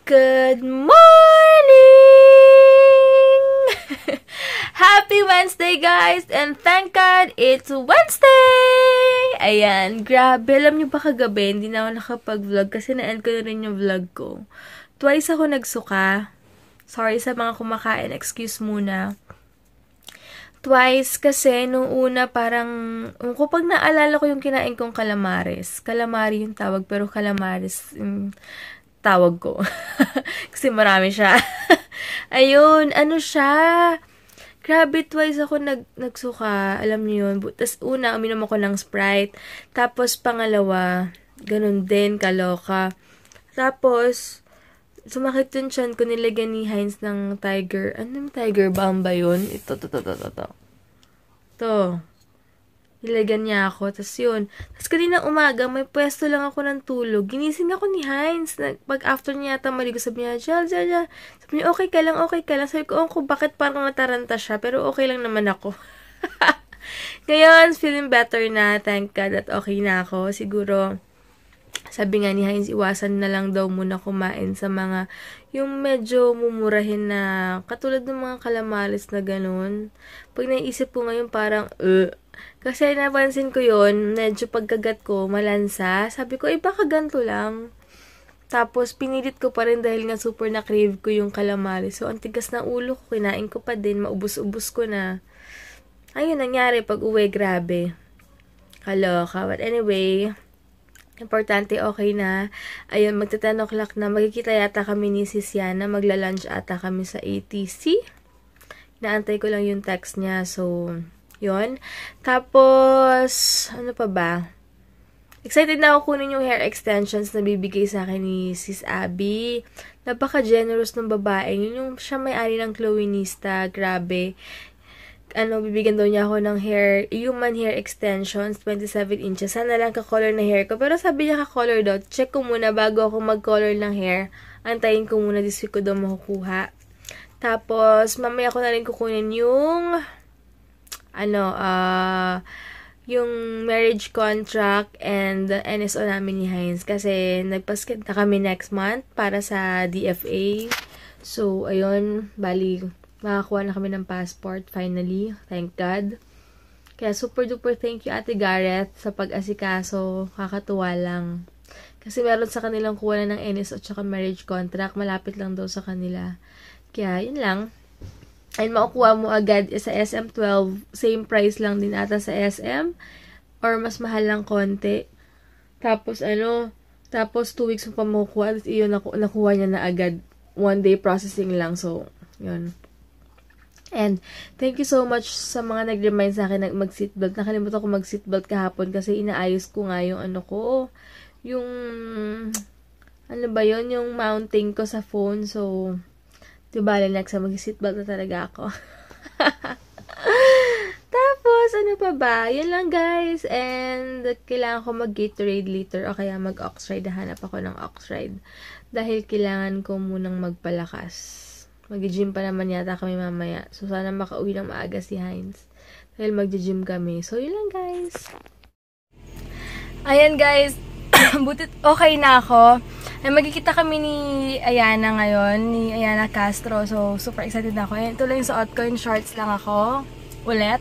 Good morning! Happy Wednesday, guys! And thank God, it's Wednesday! Ayan, grabe. Alam niyo ba kagabi, hindi na ako nakapag-vlog kasi na-end ko na rin yung vlog ko. Twice ako nagsuka. Sorry sa mga kumakain, excuse muna. Twice kasi nung una parang, kapag naalala ko yung kinain kong calamares. Calamari yung tawag, pero calamares tawag ko. Kasi marami siya. Ayun, ano siya? Grabe, twice ako nagsuka. Alam niyo yun. Tapos una, uminom ako ng Sprite. Tapos pangalawa, ganun din, kaloka. Tapos, sumakit yung tiyan ko, nilagyan ni Heinz ng Tiger. Anong Tiger Balm ba yun? Ito. Nilagyan niya ako. Tapos yun. Tapos kanina umaga, may pwesto lang ako ng tulog. Ginising ako ni Heinz. Pag after niya yata maligo, sabi niya, Jal. Sabi niya, okay ka lang. Sabi ko, bakit parang nataranta siya? Pero okay lang naman ako. Ngayon, feeling better na. Thank God at okay na ako. Siguro, sabi nga ni Heinz, iwasan na lang daw muna kumain sa mga, yung medyo mumurahin na, katulad ng mga calamares na ganun. Pag naisip ko ngayon, parang, kasi napansin ko yun, medyo pagkagat ko, malansa. Sabi ko, baka ganito lang. Tapos, pinilit ko pa rin dahil nga super na-crave ko yung calamares. So, ang tigas na ulo ko, kinain ko pa din, maubos-ubos ko na. Ayun, nangyari pag uwi, grabe. Kaloka. But anyway, importante, okay na. Ayun, magta 10 o'clock na. Magkikita yata kami ni Sis Yana. Magla-lunch ata kami sa ATC. Naantay ko lang yung text niya. So, yun. Tapos, ano pa ba? Excited na ako kunin yung hair extensions na bibigay sa akin ni Sis Abby. Napaka-generous ng babae. Yun yung siya may-ari ng Chloenista. Grabe. Bibigyan daw niya ako ng human hair extensions, 27 inches. Sana lang ka-color na hair ko. Pero sabi niya ka-color daw. Check ko muna bago ako mag-color ng hair. Antayin ko muna this week ko daw makukuha. Tapos, mamaya ko na rin kukunin yung yung marriage contract and NSO namin ni Heinz. Kasi nagpaskit na kami next month para sa DFA. So, ayun, bali, makakuha na kami ng passport, finally. Thank God. Kaya super duper thank you, Ate Gareth, sa pag-asikaso. Kakatuwa lang. Kasi meron sa kanilang kuha na ng NSO at saka marriage contract. Malapit lang daw sa kanila. Kaya, yun lang. And makukuha mo agad sa SM12. Same price lang din ata sa SM. Or mas mahal lang konti. Tapos, tapos 2 weeks mo pa makukuha. At iyon, nakuha niya na agad. 1 day processing lang. So, yun. And, thank you so much sa mga nag-remind sa akin na mag-seatbelt. Nakalimutan ko mag-seatbelt kahapon kasi inaayos ko nga yung yung, yung mounting ko sa phone. So, diba, next na mag-seatbelt na talaga ako. Tapos, ano pa ba? Yun lang, guys. And, kailangan ko mag-Gatorade later o kaya mag-Oxride. Hanap ako ng Oxride. Dahil kailangan ko munang magpalakas. Mag-gym pa naman yata kami mamaya. So, sana makauwi ng maaga si Heinz. Dahil mag-gym kami. So, yun lang, guys. Ayan, guys. Butit okay na ako. Ay, magkikita kami ni Ayana ngayon. Ni Ayana Castro. So, super excited na ako. Ayan, ito lang yung suot ko. Yung shorts lang ako. Ulit.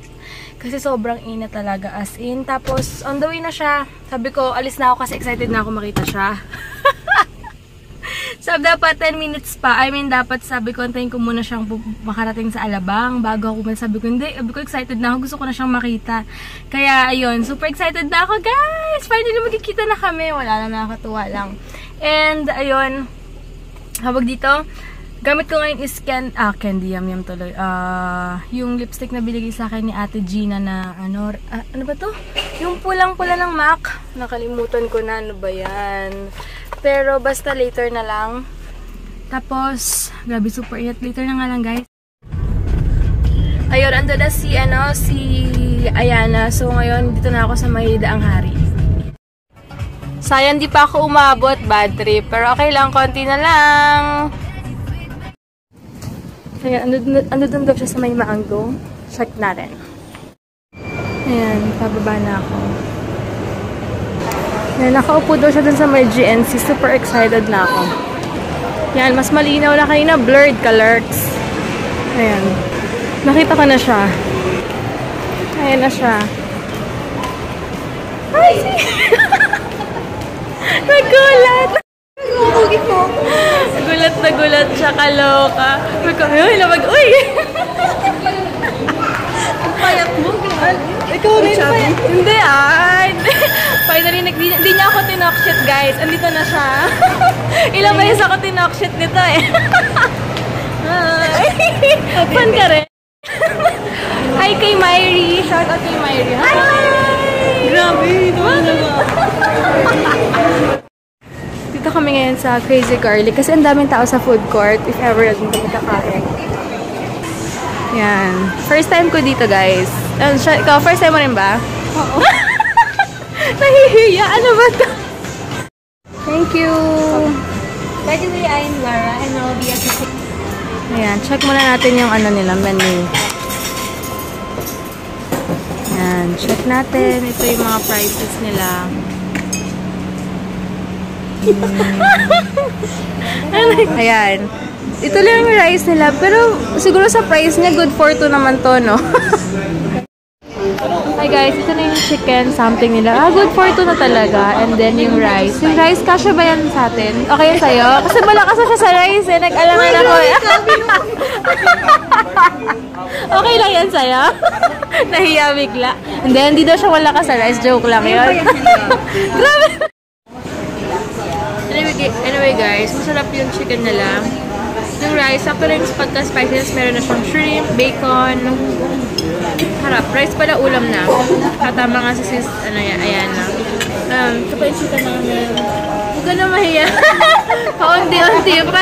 Kasi sobrang init talaga. As in. Tapos, on the way na siya. Sabi ko, alis na ako kasi excited na ako makita siya. So, dapat 10 minutes pa. Dapat sabi ko, antayin ko muna siyang makarating sa Alabang. Bago ako sabi ko, hindi. Sabi ko, excited na ako. Gusto ko na siyang makita. Kaya, ayun. Super excited na ako, guys! Finally, magkikita na kami. Wala lang, nakakatuwa lang. And, ayun. Habag dito, gamit ko ngayon is candy. Yum tuloy. Yung lipstick na binigay sa akin ni Ate Gina na, ano ba to? Yung pulang-pula ng MAC. Nakalimutan ko na, ano ba yan? Pero, basta later na lang. Tapos, grabe, super init. Later na nga lang, guys. Ayun, ando na si Ayana. So, ngayon, dito na ako sa Daang Hari. Sayang, di pa ako umabot. Bad trip. Pero, okay lang. Konti na lang. Ayan, ando dun daw siya sa may Mango. Check natin. Ayan, pababa na ako. Nakaupo daw siya dun sa may GNC. Super excited na ako. Yan, mas malinaw na kanina. Blurred colors. Ayan. Nakita ko na siya. Ayan na siya. Ay! Nagulat! Gulat na gulat siya, kaloka. Uy, labag, uy! Payat mo, girl. Ikaw rin payat. Hindi, finally, hindi niya ako tinokshit, guys. Andito na siya. Ilang beses ako tinokshit nito, eh. Fun ka rin. Hi kay Myri. Shout out kay Myri. Hi! Grabe, dito kami ngayon sa Crazy Garlic kasi ang daming tao sa food court if ever natin kakain. Yan. First time ko dito, guys. Ikaw, first time mo rin ba? Oo. Nahihiya. Ano ba ito? Thank you. By the way, I'm Lara and I'll be at the... Ayan. Check muna natin yung ano nila, menu. Ayan. Check natin. Ito yung mga prices nila. Ayan. Ito lang yung rice nila. Pero siguro sa price niya, good for two naman to, no? Hi guys, ito na yung chicken something nila. Good for two na talaga. And then yung rice. Yung rice, kasya ba yan sa atin? Okay yan sa'yo? Kasi malakas na siya sa rice eh. Nag-alangan ako eh. Okay lang yan sa'yo? Nahiya bigla. And then, hindi daw siya malakas sa rice. Joke lang yun. Grabe! Anyway guys, masarap yung chicken nila. Yung rice, sakto lang yung pagka-spices, meron na siyang shrimp, bacon. Harap, rice pala ulam na. Katama nga sa sis, ano yan, ayan na. Ito pa yung chicken namin. Huwag ka na mahiya. Paunti-unti pa.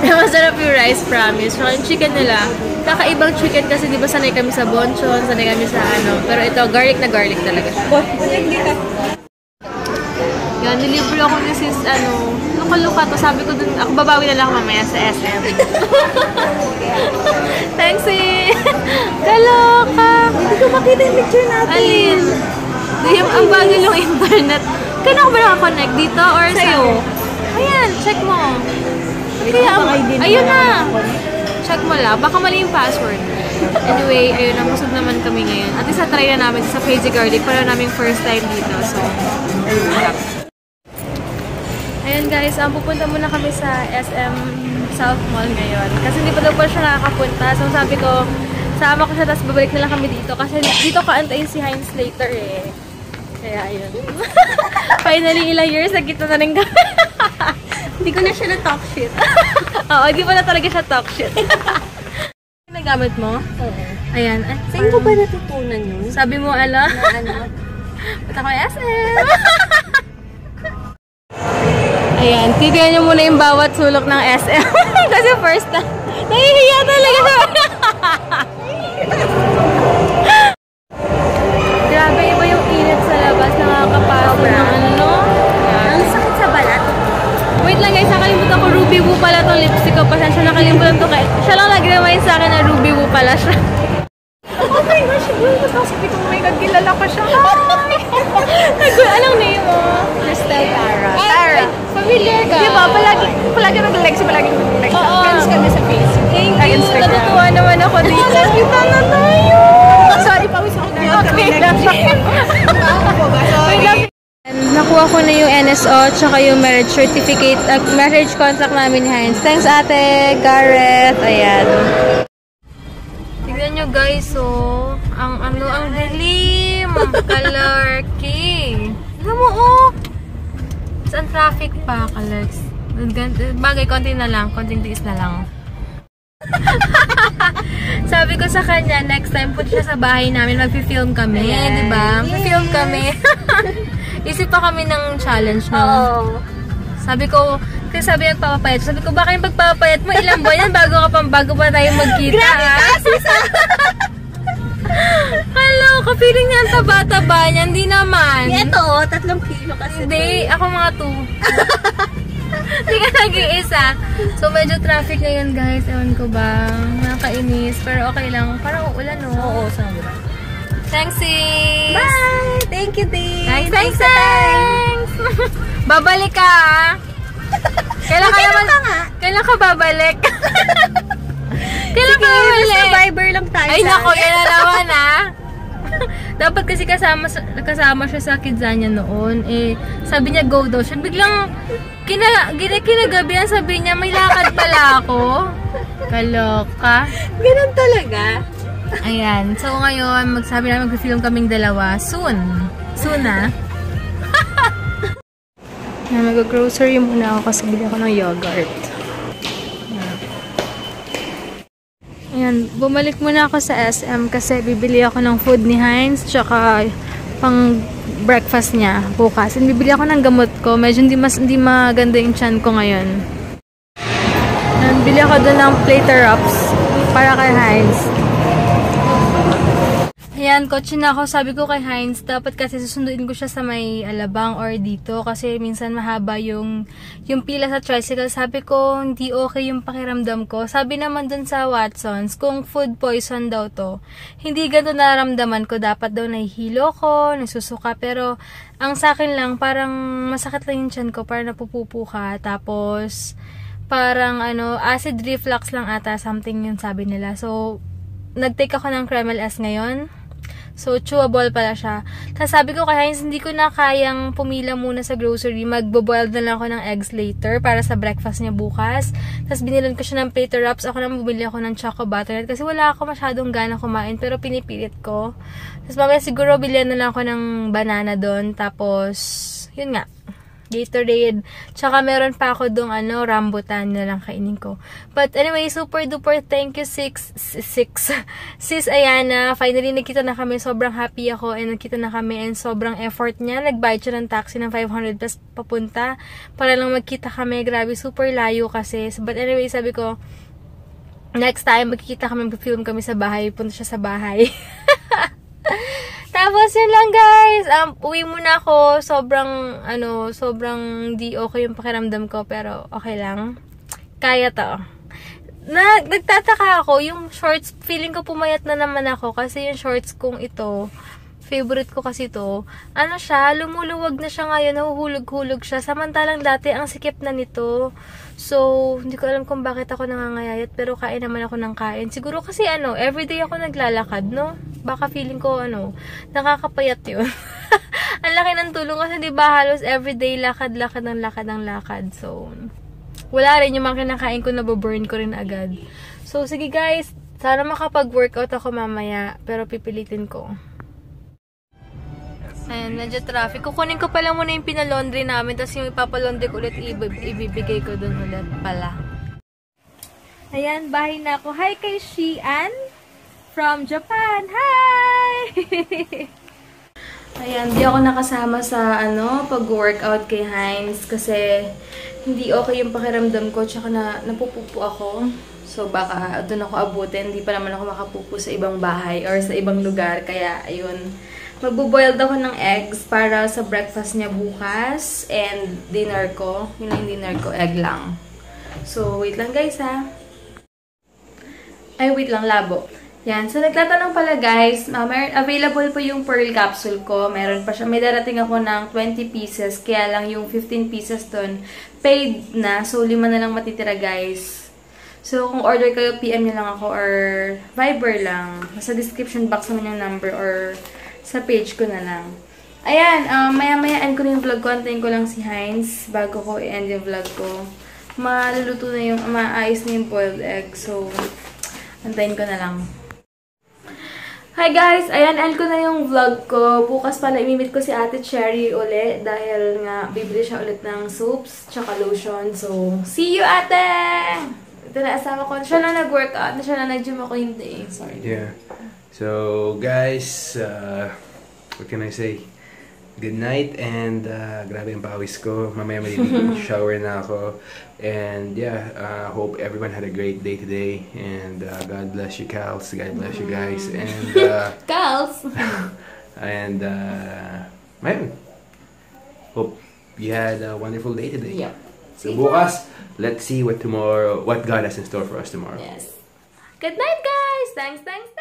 Masarap yung rice, promise. So, yung chicken nila, kakaibang chicken kasi di ba sanay kami sa bonchon, sanay kami sa ano. Pero ito, garlic na garlic talaga siya. Yan, nilibre ako ni sis, ano, luka-luka to. Sabi ko dun, ako babawi na lang mamaya sa SM. Thanks eh! Kaloka! Hindi ko makita yung picture natin. Alin? Ang bagay yung internet. Kaya ako ba nakakonect? Dito or sa'yo? Ayan, check mo. Kaya, ayun na! Check mo lang. Baka mali yung password. Anyway, ayun, busog naman kami ngayon. At least na-try na namin sa Crazy Garlic. Para namin first time dito. So, ayun guys, pupunta muna kami sa SM South Mall ngayon. Kasi hindi pa daw po siya nakakapunta. So sabi ko, sama ko siya, tapos babalik na lang kami dito. Kasi dito kaantayin si Heinz later eh. Kaya ayun. Finally, ilang years, nagkita na rin kami. Hindi ko na siya na-talk shit. Oo, hindi pa na talaga siya talk shit. Nagamit mo? Oo. Ayan. Saan ko ba natutunan yun? Sabi mo, ala? Na ano? Punta ko SM. Ayan, tignan nyo muna yung bawat sulok ng SM. Kasi first time. Nahihiya talaga siya. Grabe, iba yung init sa labas. Nakakapagod ng ano, no? Ang sakit sa balat. Wait lang guys, nakalimutan ko. Ruby Woo pala tong lipstick ko. Pasensya, nakalimutan to kay... Siya lang nag-remind sa akin na Ruby Woo pala siya. Oh my gosh, sabi ko, oh my god, kilala ko siya. Anong name mo? Crystal Tara. Tara. Familiar ka? Di ba? Palagi nag-lex, palagi nag-lex. Friends kami sa Facebook. Thank you. Instagram. Natutuwa naman ako dito. Nakita na tayo. Sorry, pawis ako dito. Okay lang. Nakuha ko na yung NSO tsaka yung marriage certificate, marriage contract namin ni Heinz. Thanks ate, Gareth. Ayan. Tignan nyo guys, oh. Ang dilim. Kalarky. Tignan mo, oh. Saan traffic pa, Kalex? Bagay, konti na lang. Konting tiis na lang. Sabi ko sa kanya, next time punta siya sa bahay namin, mag-film kami. Di ba? Mag-film kami. Isip pa kami ng challenge, no? Oo. Sabi ko, kasi sabi nagpapapayat. Sabi ko, baka yung pagpapayat mo, ilang buwan yan bago pa tayo magkita. Grabe ka, sisa! Hello, kapiling niya ang taba-taba niya. Hindi naman. Ito, 3 kilo kasi. Hindi, ako mga 2. Hindi ka nag-iisa. So, medyo traffic ngayon, guys. Ewan ko ba. Nakakainis. Pero okay lang. Parang uulan, no? Oo, sobra. Thanks, sis! Bye! Thank you, Dave! Thanks! Babalik ka, ah! Kailan ka babalik? Kailan ka babalik? Basta Viber lang tayo. Ay, nako, yan alawan, ah! Dapat kasi kasama siya sa Kidzania noon. Eh, sabi niya go daw siya. Biglang kinagabi yan, sabi niya may lakad pala ako. Kaloka. Ganun talaga. Ayan. So ngayon, magsabi namin mag-film kaming dalawa. Soon. Soon na. Mag-grocery muna ako kasi bili ako ng yogurt. Ayan, bumalik muna ako sa SM kasi bibili ako ng food ni Heinz tsaka pang breakfast niya bukas. And bibili ako ng gamot ko. Medyo hindi maganda yung tiyan ko ngayon. And bili ako doon ng plater wraps para kay Heinz. Ayan, kotse na ako. Sabi ko kay Heinz, dapat kasi susunduin ko siya sa may Alabang or dito kasi minsan mahaba yung pila sa tricycle. Sabi ko, hindi okay yung pakiramdam ko. Sabi naman dun sa Watsons, kung food poison daw to, hindi ganito nararamdaman ko. Dapat daw nahihilo ko, nasusuka. Pero, ang sa akin lang, parang masakit lang yung tiyan ko, parang napupupo ka. Tapos, parang acid reflux lang ata, something yung sabi nila. So, nag-take ako ng Kremel S ngayon. So, chewable pala siya. Tapos sabi ko kay Heinz, hindi ko na kayang pumila muna sa grocery. Magbo-boil na lang ako ng eggs later para sa breakfast niya bukas. Tapos binilan ko siya ng plater wraps. Ako naman bumili ako ng choco butterhead kasi wala ako masyadong gana kumain pero pinipilit ko. Tapos mamaya siguro bilihan na lang ako ng banana doon. Tapos, yun nga. Gatorade. Tsaka meron pa ako dong rambutan na lang kainin ko. But anyway, super duper thank you Sis Ayana. Finally nagkita na kami. Sobrang happy ako and nagkita na kami and sobrang effort niya. Nagbayad siya ng taxi ng 500 plus papunta para lang magkita kami. Grabe, super layo kasi. But anyway, sabi ko next time magkikita kami, mag-film kami sa bahay. Punta siya sa bahay. Tapos yun lang guys, uwi muna ako, sobrang di okay yung pakiramdam ko, pero okay lang, kaya to. Nagtataka ako, yung shorts, feeling ko pumayat na naman ako, kasi yung shorts kong ito, favorite ko kasi to, lumuluwag na siya ngayon, nahuhulog-hulog siya, samantalang dati, ang sikip na nito. So, hindi ko alam kung bakit ako nangangayayat, pero kain naman ako ng kain. Siguro kasi everyday ako naglalakad, no? Baka feeling ko, nakakapayat yun. Ang laki ng tulong kasi, di ba, halos everyday lakad-lakad ng lakad. So, wala rin yung mga kinakain ko, nababurn ko rin agad. So, sige guys, sana makapag-workout ako mamaya, pero pipilitin ko. Ayan, medyo traffic. Kukunin ko pala muna yung pinalaundry namin, tapos yung ipapalaundry ko ulit, ibibigay ko dun ulit pala. Ayan, bahay na ako. Hi kay Shian from Japan. Hi! Ayan, di ako nakasama sa pag-workout kay Heinz kasi hindi okay yung pakiramdam ko, tsaka napupupo ako. So, baka doon ako abutin. Hindi pa naman ako makapupo sa ibang bahay or sa ibang lugar. Kaya, ayun. Magbo-boil ako ng eggs para sa breakfast niya bukas. And dinner ko. Yun ang dinner ko. Egg lang. So, wait lang guys ha. Ay, wait lang. Labo. Yan. So, nagtatanong pala guys. Available po yung pearl capsule ko. Meron pa siya. May darating ako ng 20 pieces. Kaya lang yung 15 pieces dun paid na. So, 5 na lang matitira guys. So, kung order kayo, PM nyo lang ako or Viber lang. Sa description box naman yung number or sa page ko na lang. Ayan, maya-maya end ko na yung vlog ko. Antayin ko lang si Heinz bago ko i-end yung vlog ko. Maluluto na yung, maayos na yung boiled egg. So, antayin ko na lang. Hi guys! Ayan, end ko na yung vlog ko. Bukas pala imimit ko si Ate Cherry uli dahil nga bibili siya ulit ng soaps tsaka lotion. So, see you ate! Ito na asawa ko. Siya na nag-workout. Siya na nag-gym ako hindi. Sorry. Yeah. So, guys, what can I say? Good night and grabe ang pawis ko. Mamaya shower na ako. And yeah, hope everyone had a great day today. And God bless you, Cals. God bless you guys. And Cals! and man, hope you had a wonderful day today. Yep. So bukas, let's see what God has in store for us tomorrow. Yes. Good night, guys! Thanks!